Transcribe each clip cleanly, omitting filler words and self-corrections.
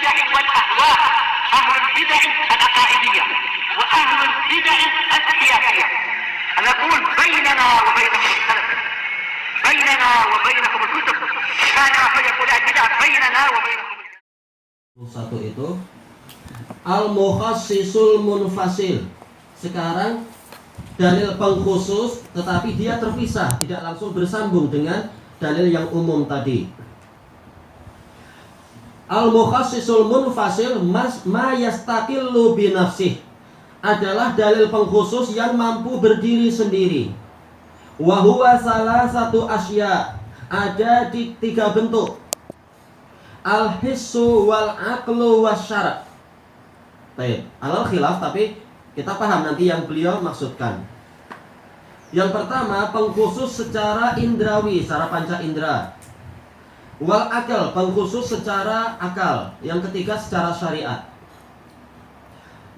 البدع والأهواء، أهل البدع العقائدية وأهل البدع السياسية. نقول بيننا وبينكم السلف، بيننا وبينكم الكتب، كان فيقول البدع بيننا وبينكم. Satu itu al-mukhassisul munfasil. Sekarang dalil pengkhusus tetapi dia terpisah, tidak langsung bersambung dengan dalil yang umum tadi. Al-mukhassisul munfasil ma yastaqillu bi nafsih adalah dalil pengkhusus yang mampu berdiri sendiri. Wa huwa salasatu asya, ada di 3 bentuk. Al-hissu wal aqlu wasyara'. Baik, alal khilaf, tapi kita paham nanti yang beliau maksudkan. Yang pertama, pengkhusus secara indrawi, secara panca indera. Wal akal, pengkhusus secara akal. Yang ketiga, secara syariat.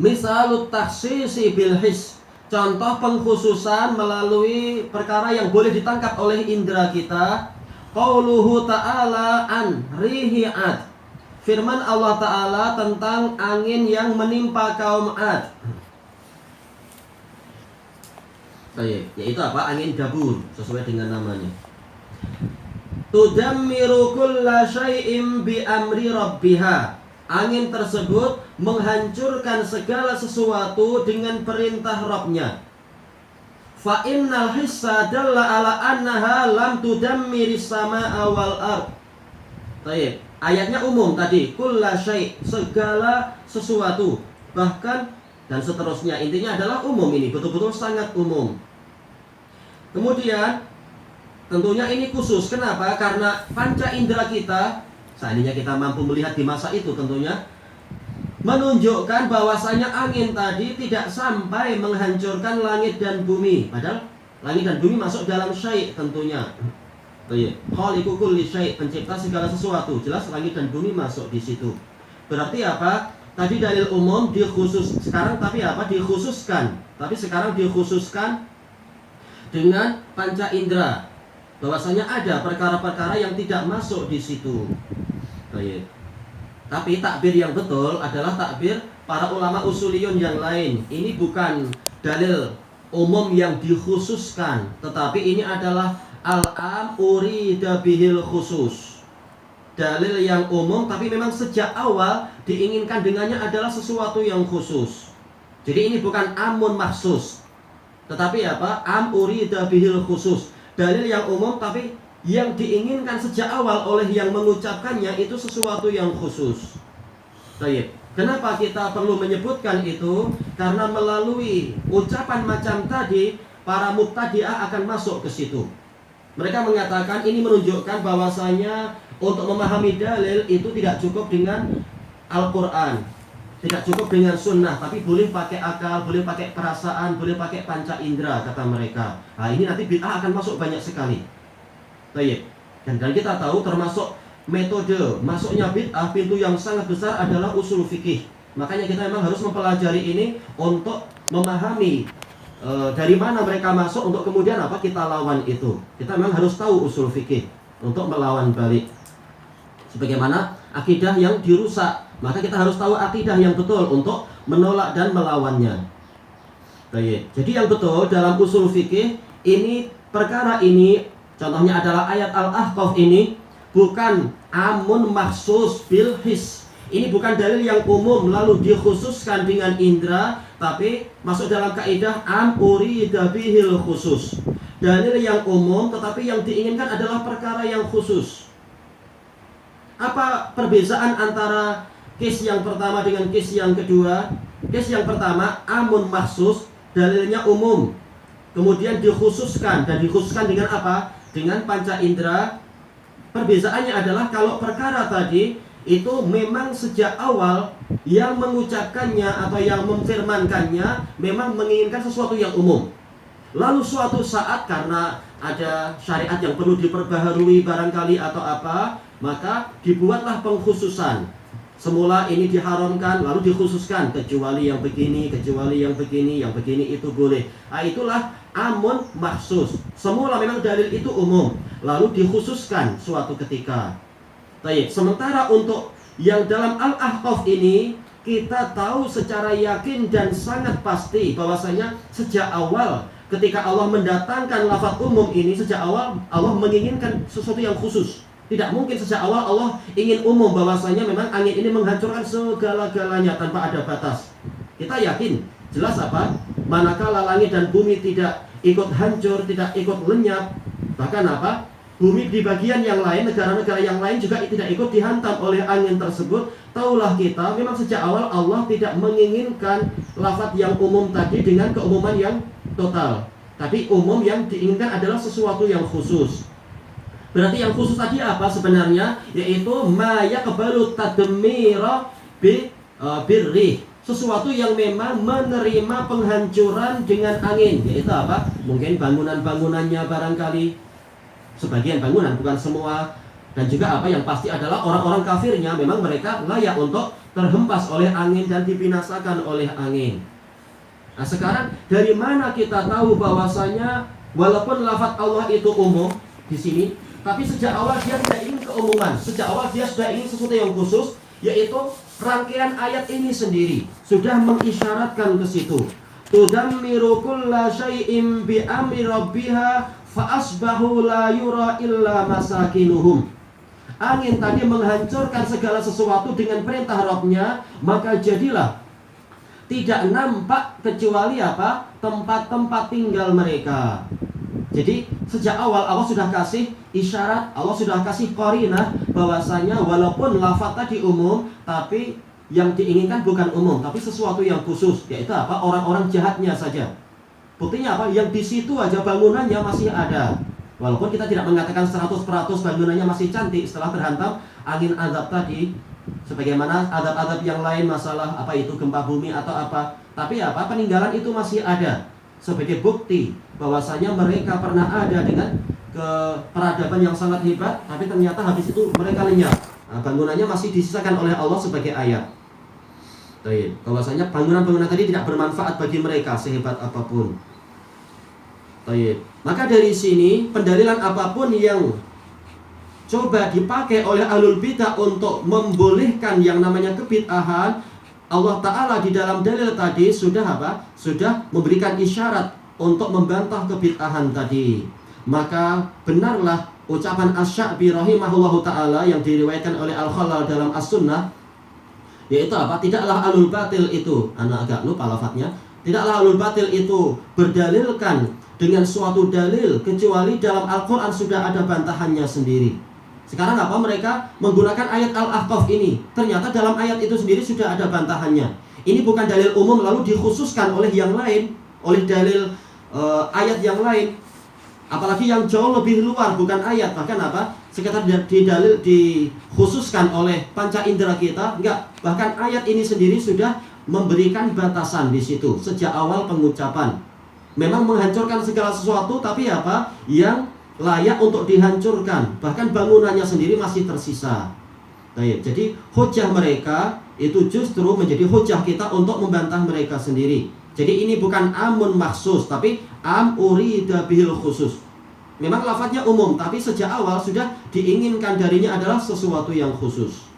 Misalut takhsisi bil his, contoh pengkhususan melalui perkara yang boleh ditangkap oleh indera kita. Qauluhu ta'ala an rihi ad, firman Allah Ta'ala tentang angin yang menimpa kaum Ad. Yaitu apa? Angin dabur, sesuai dengan namanya. Tudammiru kulla syai'im bi amri rabbiha. Angin tersebut menghancurkan segala sesuatu dengan perintah Rabbnya. Fa innal hissa dalla ala annaha lam tudammiris samaa wal ard. Baik, ayatnya umum tadi, kulla syai', segala sesuatu, bahkan dan seterusnya. Intinya adalah umum, ini betul-betul sangat umum. Kemudian tentunya ini khusus. Kenapa? Karena panca indera kita, seandainya kita mampu melihat di masa itu, tentunya menunjukkan bahwasanya angin tadi tidak sampai menghancurkan langit dan bumi. Padahal langit dan bumi masuk dalam syai' tentunya. Khaliqu kulli syai', pencipta segala sesuatu. Jelas langit dan bumi masuk di situ. Berarti apa? Tadi dalil umum dikhusus, sekarang tapi apa? Dikhususkan. Tapi sekarang dikhususkan dengan panca indera. Bahwasanya ada perkara-perkara yang tidak masuk di situ. Tapi takbir yang betul adalah takbir para ulama usuliyun yang lain. Ini bukan dalil umum yang dikhususkan, tetapi ini adalah al-am urida bihil khusus. Dalil yang umum tapi memang sejak awal diinginkan dengannya adalah sesuatu yang khusus. Jadi ini bukan amun maksus, tetapi apa? Am urida bihil khusus. Dalil yang umum tapi yang diinginkan sejak awal oleh yang mengucapkannya itu sesuatu yang khusus. Baik. Kenapa kita perlu menyebutkan itu? Karena melalui ucapan macam tadi, para mubtadi'ah akan masuk ke situ. Mereka mengatakan ini menunjukkan bahwasanya untuk memahami dalil itu tidak cukup dengan Al-Quran, tidak cukup dengan sunnah, tapi boleh pakai akal, boleh pakai perasaan, boleh pakai panca indera, kata mereka. Nah ini nanti bid'ah akan masuk banyak sekali. Baik. Dan kita tahu termasuk metode masuknya bid'ah, pintu yang sangat besar adalah usul fikih. Makanya kita memang harus mempelajari ini untuk memahami dari mana mereka masuk, untuk kemudian apa kita lawan itu. Kita memang harus tahu usul fikih untuk melawan balik. Sebagaimana akidah yang dirusak, maka kita harus tahu akidah yang betul untuk menolak dan melawannya. Baik. Jadi yang betul dalam usul fikih ini, perkara ini contohnya adalah ayat Al-Ahqaf ini bukan amun maksus bil his. Ini bukan dalil yang umum lalu dikhususkan dengan indra, tapi masuk dalam kaidah am urida bihil khusus. Dalil yang umum tetapi yang diinginkan adalah perkara yang khusus. Apa perbedaan antara case yang pertama dengan case yang kedua? Case yang pertama amun maksus, dalilnya umum, kemudian dikhususkan, dan dikhususkan dengan apa? Dengan panca indera. Perbedaannya adalah kalau perkara tadi itu memang sejak awal yang mengucapkannya atau yang memfirmankannya memang menginginkan sesuatu yang umum. Lalu suatu saat karena ada syariat yang perlu diperbaharui barangkali atau apa, maka dibuatlah pengkhususan. Semula ini diharamkan, lalu dikhususkan, kecuali yang begini, kecuali yang begini, yang begini itu boleh. Nah, itulah amun maksus. Semula memang dalil itu umum, lalu dikhususkan suatu ketika. Baik, sementara untuk yang dalam Al-Ahqaf ini kita tahu secara yakin dan sangat pasti bahwasanya sejak awal ketika Allah mendatangkan lafaz umum ini, sejak awal Allah menginginkan sesuatu yang khusus. Tidak mungkin sejak awal Allah ingin umum bahwasanya memang angin ini menghancurkan segala-galanya tanpa ada batas. Kita yakin, jelas apa? Manakala langit dan bumi tidak ikut hancur, tidak ikut lenyap, bahkan apa? Bumi di bagian yang lain, negara-negara yang lain juga tidak ikut dihantam oleh angin tersebut. Taulah kita, memang sejak awal Allah tidak menginginkan lafaz yang umum tadi dengan keumuman yang total. Tapi umum yang diinginkan adalah sesuatu yang khusus. Berarti yang khusus tadi apa sebenarnya? Yaitu ma yaqbalu tadmira birrih. Sesuatu yang memang menerima penghancuran dengan angin. Yaitu apa? Mungkin bangunan-bangunannya barangkali. Sebagian bangunan, bukan semua. Dan juga apa yang pasti adalah orang-orang kafirnya, memang mereka layak untuk terhempas oleh angin dan dibinasakan oleh angin. Nah sekarang dari mana kita tahu bahwasanya walaupun lafaz Allah itu umum di sini, tapi sejak awal dia tidak ingin keumuman. Sejak awal dia sudah ingin sesuatu yang khusus, yaitu rangkaian ayat ini sendiri sudah mengisyaratkan ke situ. Tudammiru kulla syai'in bi amri rabbiha fa asbahu la yura illa masakinuhum. Angin tadi menghancurkan segala sesuatu dengan perintah Rabb-nya, maka jadilah tidak nampak kecuali apa? Tempat-tempat tinggal mereka. Jadi sejak awal Allah sudah kasih isyarat, Allah sudah kasih qarinah bahwasanya walaupun lafaz tadi umum, tapi yang diinginkan bukan umum, tapi sesuatu yang khusus, yaitu apa? Orang-orang jahatnya saja. Buktinya apa? Yang di situ aja bangunannya masih ada. Walaupun kita tidak mengatakan 100% bangunannya masih cantik setelah terhantam angin azab tadi, sebagaimana azab-azab yang lain, masalah apa itu gempa bumi atau apa. Tapi apa? Peninggalan itu masih ada sebagai bukti bahwasanya mereka pernah ada dengan peradaban yang sangat hebat, tapi ternyata habis itu mereka lenyap. Nah, bangunannya masih disisakan oleh Allah sebagai ayat. Bahwasanya bangunan-bangunan tadi tidak bermanfaat bagi mereka sehebat apapun. Maka dari sini pendalilan apapun yang coba dipakai oleh ahlul bidah untuk membolehkan yang namanya kebid'ahan, Allah Ta'ala di dalam dalil tadi sudah apa? Sudah memberikan isyarat untuk membantah kebid'ahan tadi. Maka benarlah ucapan Asy-Sya'bi rahimahullahu ta'ala yang diriwayatkan oleh Al-Khalal dalam As-Sunnah, yaitu apa? Tidaklah ahlul batil itu, anak agak lupa lafadznya, tidaklah ahlul batil itu berdalilkan dengan suatu dalil kecuali dalam Al-Quran sudah ada bantahannya sendiri. Sekarang apa? Mereka menggunakan ayat Al-Ahqaf ini. Ternyata dalam ayat itu sendiri sudah ada bantahannya. Ini bukan dalil umum lalu dikhususkan oleh yang lain, oleh dalil ayat yang lain. Apalagi yang jauh lebih luar, bukan ayat. Bahkan apa? Sekitar di dalil dikhususkan oleh panca indera kita. Enggak, bahkan ayat ini sendiri sudah memberikan batasan di situ sejak awal pengucapan. Memang menghancurkan segala sesuatu, tapi apa? Yang layak untuk dihancurkan. Bahkan bangunannya sendiri masih tersisa. Jadi hujah mereka itu justru menjadi hujah kita untuk membantah mereka sendiri. Jadi ini bukan amun maksus, tapi am urida bihil khusus. Memang lafadznya umum, tapi sejak awal sudah diinginkan darinya adalah sesuatu yang khusus.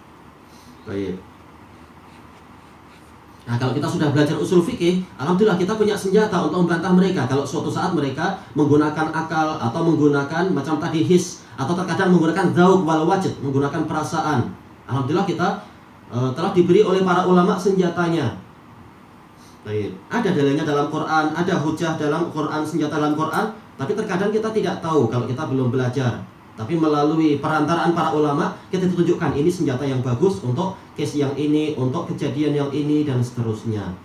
Nah, kalau kita sudah belajar usul fikih, alhamdulillah kita punya senjata untuk membantah mereka. Kalau suatu saat mereka menggunakan akal atau menggunakan macam tadi his, atau terkadang menggunakan dzauq wal wajd, menggunakan perasaan. Alhamdulillah kita telah diberi oleh para ulama senjatanya. Ada dalilnya dalam Quran, ada hujah dalam Quran, senjata dalam Quran, tapi terkadang kita tidak tahu kalau kita belum belajar. Tapi melalui perantaraan para ulama kita ditunjukkan ini senjata yang bagus untuk case yang ini, untuk kejadian yang ini dan seterusnya.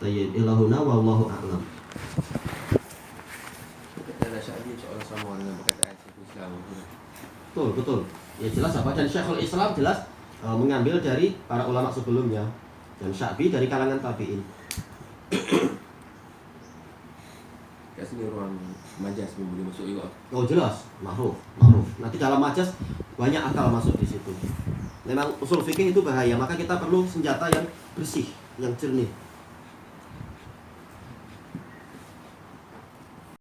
Ilahuna wallahu a'lam. Kata Syekh seolah sama dengan perkataan Syekhul Islam. Betul. Ya jelas apa? Dan Syekhul Islam jelas mengambil dari para ulama sebelumnya, dan Sya'bi dari kalangan tabi'in. Kat sini orang majas pun boleh masuk juga. Oh jelas, ma'ruf. Nanti dalam majas banyak akal masuk di situ. Memang usul fikih itu bahaya, maka kita perlu senjata yang bersih, yang jernih.